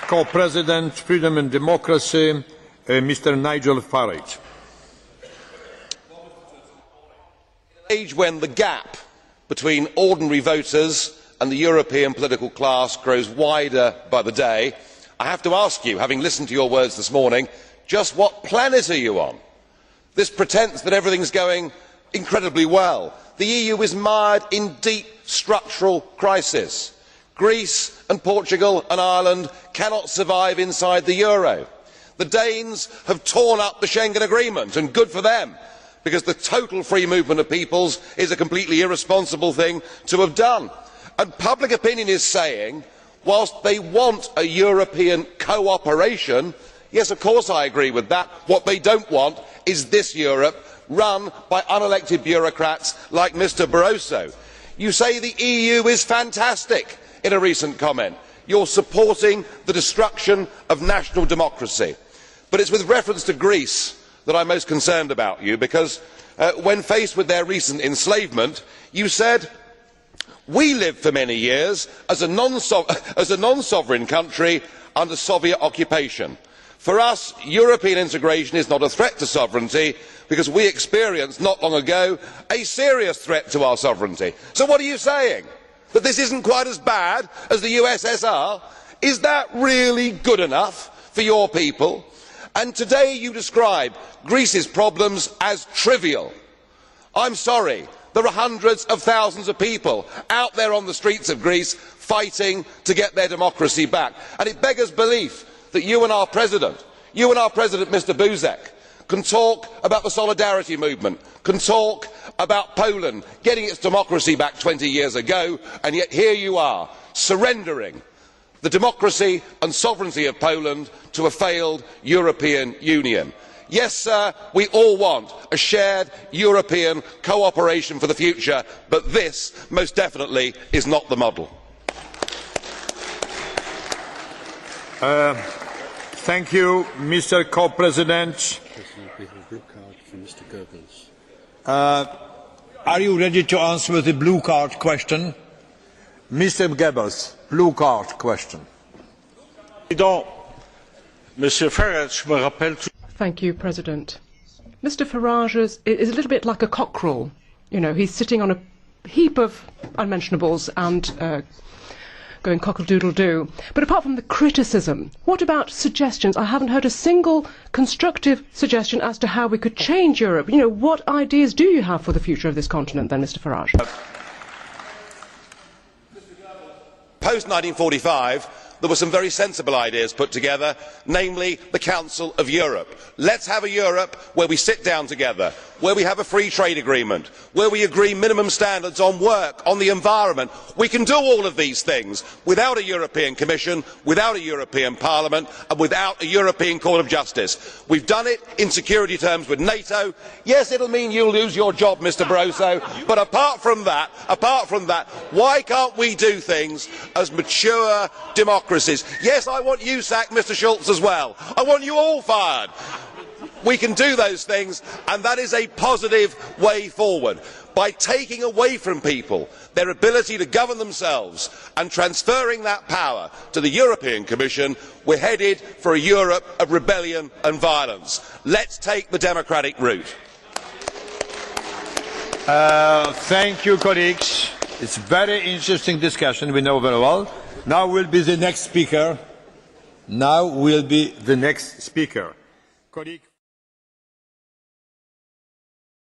Co-President, Freedom and Democracy, Mr. Nigel Farage. In an age when the gap between ordinary voters and the European political class grows wider by the day, I have to ask you, having listened to your words this morning, just what planet are you on? This pretence that everything is going incredibly well. The EU is mired in deep structural crisis. Greece and Portugal and Ireland cannot survive inside the euro. The Danes have torn up the Schengen Agreement, and good for them, because the total free movement of peoples is a completely irresponsible thing to have done. And public opinion is saying, whilst they want a European cooperation, yes, of course I agree with that, what they do not want is this Europe run by unelected bureaucrats like Mr Barroso. You say the EU is fantastic in a recent comment. You are supporting the destruction of national democracy. But it is with reference to Greece that I am most concerned about you, because when faced with their recent enslavement, you said, "We lived for many years as a non-sovereign country under Soviet occupation. For us, European integration is not a threat to sovereignty, because we experienced not long ago a serious threat to our sovereignty." So what are you saying? That this is not quite as bad as the USSR? Is that really good enough for your people? And today you describe Greece's problems as trivial. I am sorry, there are hundreds of thousands of people out there on the streets of Greece fighting to get their democracy back, and it beggars belief that you and our President, Mr Buzek, can talk about the solidarity movement, can talk about Poland getting its democracy back 20 years ago, and yet here you are, surrendering the democracy and sovereignty of Poland to a failed European Union. Yes, sir, we all want a shared European cooperation for the future, but this most definitely is not the model. Thank you, Mr. Co-President. Are you ready to answer with the blue card question? Mr. Goebbels, blue card question. Thank you, President. Mr. Farage is a little bit like a cockerel. You know, he's sitting on a heap of unmentionables and going cockle-doodle-doo. But apart from the criticism, what about suggestions? I haven't heard a single constructive suggestion as to how we could change Europe. You know, what ideas do you have for the future of this continent then, Mr. Farage? Post 1945, there were some very sensible ideas put together, namely the Council of Europe. Let us have a Europe where we sit down together, where we have a free trade agreement, where we agree minimum standards on work, on the environment. We can do all of these things without a European Commission, without a European Parliament and without a European Court of Justice. We have done it in security terms with NATO. Yes, it will mean you will lose your job, Mr Barroso, but apart from that, why can't we do things as mature democracies? Yes, I want you sacked, Mr Schulz, as well. I want you all fired. We can do those things, and that is a positive way forward. By taking away from people their ability to govern themselves and transferring that power to the European Commission, we are headed for a Europe of rebellion and violence. Let us take the democratic route. Thank you, colleagues. It's a very interesting discussion, we know very well. Now will be the next speaker. Colleague